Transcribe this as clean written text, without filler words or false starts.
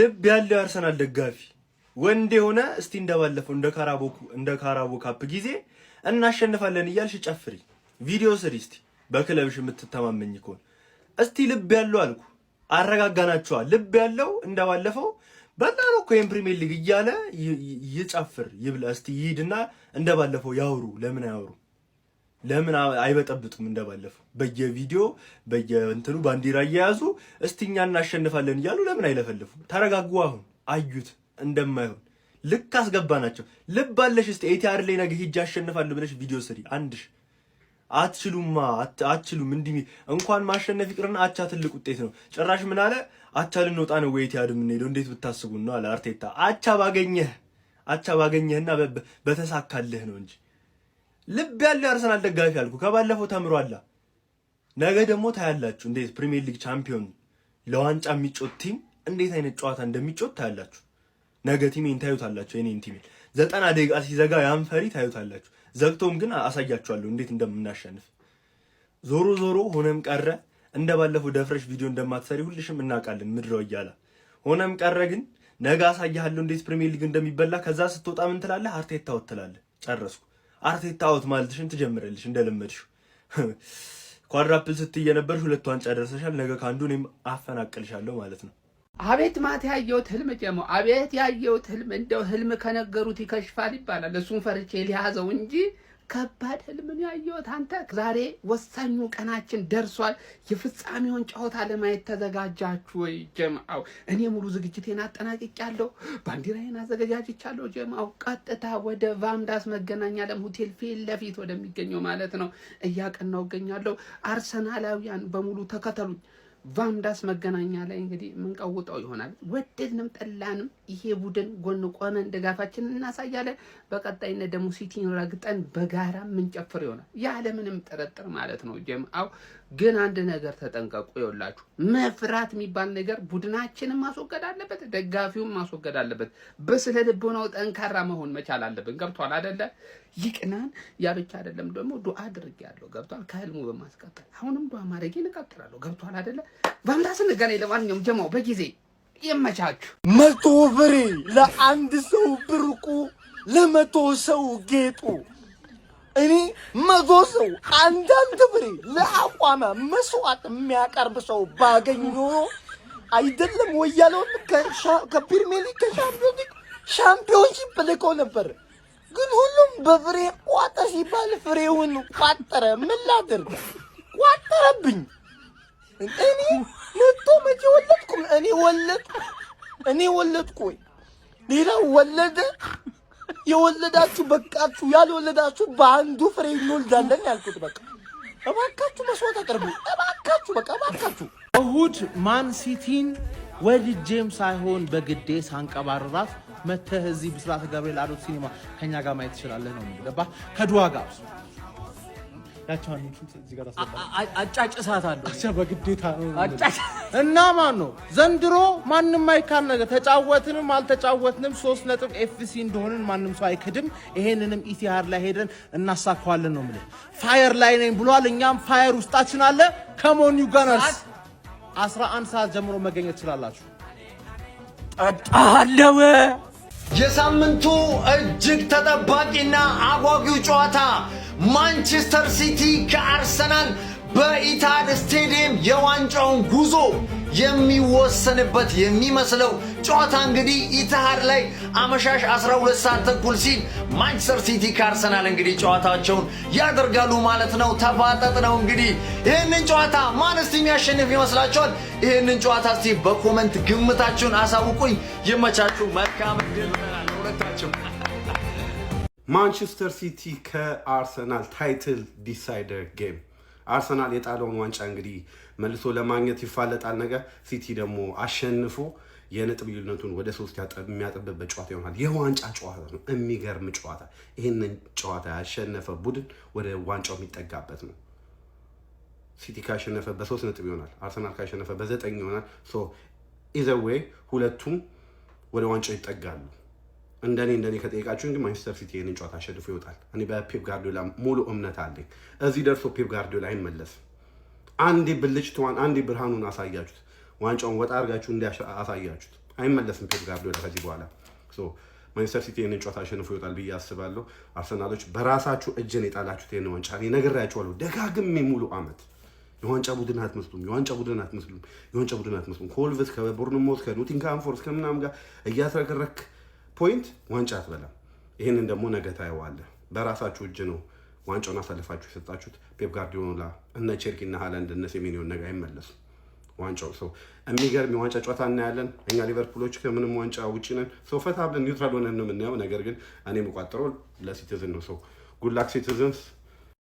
ልብ ያለው አርሰናል ደጋፊ ወንድ የሆነ እስቲ እንደባለፈው እንደ ካራቦ ካፕ ጊዜ እናሸንፋለን እያልሽ ጨፍሪ፣ ቪዲዮ ስሪ እስቲ በክለብሽ የምትተማመኝ ከሆነ እስቲ ልብ ያለው አልኩ አረጋጋናቸዋል። ልብ ያለው እንደባለፈው በጣም እኮ የፕሪሚየር ሊግ እያለ ይጨፍር ይብላ። እስቲ ይሂድና እንደባለፈው ያውሩ። ለምን አያወሩ? ለምን አይበጠብጡም? እንደባለፈው በየቪዲዮ በየእንትኑ ባንዲራ እየያዙ እስቲኛ እናሸንፋለን እያሉ ለምን አይለፈልፉ? ተረጋጉ። አሁን አዩት እንደማይሆን ልክ አስገባናቸው። ልብ አለሽ እስቲ ኤቲአር ላይ ነገ ሂጅ አሸንፋለሁ ብለሽ ቪዲዮ ስሪ። አንድሽ አትችሉማ፣ አትችሉም። እንዲህ እንኳን ማሸነፍ ይቅርና አቻ ትልቅ ውጤት ነው። ጭራሽ ምን አለ? አቻ ልንወጣ ነው ወይ ኤቲአር የምንሄደው? እንዴት ብታስቡን ነው አለ አርቴታ። አቻ ባገኘህና በተሳካልህ ነው እንጂ ልብ ያለው አርሰናል ደጋፊ አልኩ ከባለፈው ተምሯላ። ነገ ደግሞ ታያላችሁ እንዴት ፕሪሚየር ሊግ ቻምፒዮን ለዋንጫ የሚጮት ቲም እንዴት አይነት ጨዋታ እንደሚጮት ታያላችሁ። ነገ ቲሜን ታዩታላችሁ። የኔን ቲሜን 90 ደቂቃ ሲዘጋ ያን ፈሪ ታዩታላችሁ። ዘግቶም ግን አሳያችኋለሁ እንዴት እንደምናሸንፍ። ዞሮ ሆነም ቀረ እንደባለፈው ደፍረሽ ቪዲዮ እንደማትሰሪ ሁልሽም እናውቃለን። ምድረው እያለ ሆነም ቀረ ግን ነገ አሳያለሁ እንዴት ፕሪሚየር ሊግ እንደሚበላ። ከዛ ስትወጣ ምን ትላለህ? አርቴታ አውት ትላለህ። ጨረስኩ። አርቴታ አውት ማለትሽን ትጀምረልሽ እንደለመድሽው። ኳድራፕል ስትይ የነበርሽ 2 ዋንጫ ደርሰሻል። ነገ ካንዱ እኔም አፈናቅልሻለሁ ማለት ነው። አቤት ማታ ያየሁት ህልም ጀሞ፣ አቤት ያየሁት ህልም። እንደው ህልም ከነገሩት ይከሽፋል ይባላል። እሱን ፈርቼ ሊያዘው እንጂ ከባድ ህልም ነው ያየሁት። አንተ ዛሬ ወሳኙ ቀናችን ደርሷል። የፍጻሜውን ጨዋታ ለማየት ተዘጋጃችሁ ወይ ጀማው? እኔ ሙሉ ዝግጅቴን አጠናቅቄያለሁ። ባንዲራዬን አዘጋጅቻለሁ ጀማው። ቀጥታ ወደ ቫምዳስ መገናኛ ዓለም ሆቴል ፊት ለፊት ወደሚገኘው ማለት ነው እያቀናው እገኛለሁ። አርሰናላውያን በሙሉ ተከተሉኝ። ቫምዳስ መገናኛ ላይ እንግዲህ የምንቀውጠው ይሆናል። ወደድንም ጠላንም ይሄ ቡድን ጎን ቆመን ድጋፋችንን እናሳያለን። በቀጣይነት ደግሞ ሲቲን ረግጠን በጋራ የምንጨፍር ይሆናል ያለምንም ጥርጥር ማለት ነው። ጀምአው ግን አንድ ነገር ተጠንቀቁ። ይኸውላችሁ መፍራት የሚባል ነገር ቡድናችንን ማስወገድ አለበት፣ ደጋፊውን ማስወገድ አለበት። በስለ ልቦናው ጠንካራ መሆን መቻል አለብን። ገብቷል አይደለ? ይቅናን። ያ ብቻ አይደለም ደግሞ ዱአ አድርጌያለሁ። ገብቷል? ከህልሙ በማስቀጠል አሁንም ዱአ ማድረጌን እቀጥላለሁ። ገብቷል አይደለ? ቫምዳስን ገና ለማንኛውም ጀማው በጊዜ ይመቻችሁ። 100 ብር ለአንድ ሰው ብርቁ፣ ለ100 ሰው ጌጡ። እኔ 100 ሰው አንዳንድ ብር ለአቋማ መስዋዕት የሚያቀርብ ሰው ባገኝ ኖሮ አይደለም ወያለውን ከፕሪሚየር ሊግ ሻምፒዮንሺፕ ልከው ነበር። ግን ሁሉም በፍሬ ቋጠ ሲባል ፍሬውን ቋጠረ። ምን ላድርግ? ቋጠረብኝ። እኔ መቶ መቼ ወለድኩ? እኔ ወለድኩ ወይ ሌላው ወለደ? የወለዳችሁ በቃችሁ፣ ያልወለዳችሁ በአንዱ ፍሬ እንወልዳለን ያልኩት። በቃ እባካችሁ መስዋዕት አቅርቡ። እባካችሁ። እሁድ ማን ሲቲን ወድጄም ሳይሆን በግዴ ሳንቀባረራት መተህ እዚህ ብስራተ ገብርኤል አዶት ሲኒማ ከኛ ጋር ማየት ትችላለህ ነው የሚገባ። ከዱዋ ጋር ያቻውን እዚህ ጋር አጫጭሳት አለ አቻ በግዴታ ነው እና ማን ነው ዘንድሮ ማንንም አይካል ነገር ተጫወትንም አልተጫወትንም 3 ነጥብ ኤፍሲ እንደሆነን ማንንም ሰው አይክድም። ይሄንንም ኢቲአር ላይ ሄደን እናሳካዋለን ነው ማለት። ፋየር ላይ ነኝ ብሏል። እኛም ፋየር ውስጣችን አለ። ከሞን ዩ ጋናርስ 11 ሰዓት ጀምሮ መገኘት ትችላላችሁ። አጣለው የሳምንቱ እጅግ ተጠባቂና አጓጊው ጨዋታ ማንቸስተር ሲቲ ከአርሰናል በኢታድ ስቴዲየም የዋንጫውን ጉዞ የሚወሰንበት የሚመስለው ጨዋታ እንግዲህ ኢታድ ላይ አመሻሽ 12 ሰዓት ተኩል ሲል ማንቸስተር ሲቲ ከአርሰናል እንግዲህ ጨዋታቸውን ያደርጋሉ ማለት ነው። ተፋጠጥ ነው እንግዲህ። ይህንን ጨዋታ ማን እስቲ የሚያሸንፍ ይመስላችኋል? ይህንን ጨዋታ እስቲ በኮመንት ግምታችሁን አሳውቁኝ። ይመቻችሁ። መልካም እድል ለሁለታችሁ። ማንቸስተር ሲቲ ከአርሰናል ታይትል ዲሳይደር ጌም። አርሰናል የጣለውን ዋንጫ እንግዲህ መልሶ ለማግኘት ይፋለጣል ነገር። ሲቲ ደግሞ አሸንፎ የነጥብ ልዩነቱን ወደ 3 የሚያጠብበት ጨዋታ ይሆናል። የዋንጫ ጨዋታ ነው። የሚገርም ጨዋታ። ይህንን ጨዋታ ያሸነፈ ቡድን ወደ ዋንጫው የሚጠጋበት ነው። ሲቲ ካሸነፈ በ3 ነጥብ ይሆናል። አርሰናል ካሸነፈ በ9 ይሆናል። ኢዘር ዌይ ሁለቱም ወደ ዋንጫው ይጠጋሉ። እንደኔ ከጠይቃችሁን ግን ማንቸስተር ሲቲ ይህንን ጨዋታ አሸንፎ ይወጣል። እኔ በፔፕ ጋርዲዮላ ሙሉ እምነት አለኝ። እዚህ ደርሶ ፔፕ ጋርዲዮላ አይመለስም። አንዴ ብልጭታዋን አንዴ ብርሃኑን አሳያችሁት፣ ዋንጫውን ወጣ አድርጋችሁ አሳያችሁት፣ አይመለስም ፔፕ ጋርዲዮላ ከዚህ በኋላ። ማንቸስተር ሲቲ ይህንን ጨዋታ አሸንፎ ይወጣል ብዬ አስባለሁ። አርሰናሎች በራሳችሁ እጅን የጣላችሁት ይህን ዋንጫ እኔ ነግሬያችኋለሁ ደጋግሜ ሙሉ ዓመት የዋንጫ ቡድን አትመስሉም። ከወልቭስ ከቦርንሞት ከኖቲንግሃም ፎረስት ከምናምን ጋር እያትረከረክ ፖይንት ዋንጫ አትበላም። ይህንን ደግሞ ነገ ታየዋለህ። በራሳችሁ እጅ ነው ዋንጫውን አሳልፋችሁ የሰጣችሁት። ፔፕ ጋርዲዮላ እነ ቼልሲ እና ሃላንድ እነ ሴሜንዮን ነገ አይመለሱም። ዋንጫው የሚገርም የዋንጫ ጨዋታ እናያለን። እኛ ሊቨርፑሎች ከምንም ዋንጫ ውጪ ነን። ፈታ ብለን ኒውትራል ሆነን ነው የምናየው። ነገር ግን እኔ የምቋጥረው ለሲቲዝን ነው። ጉድ ላክ ሲቲዝንስ።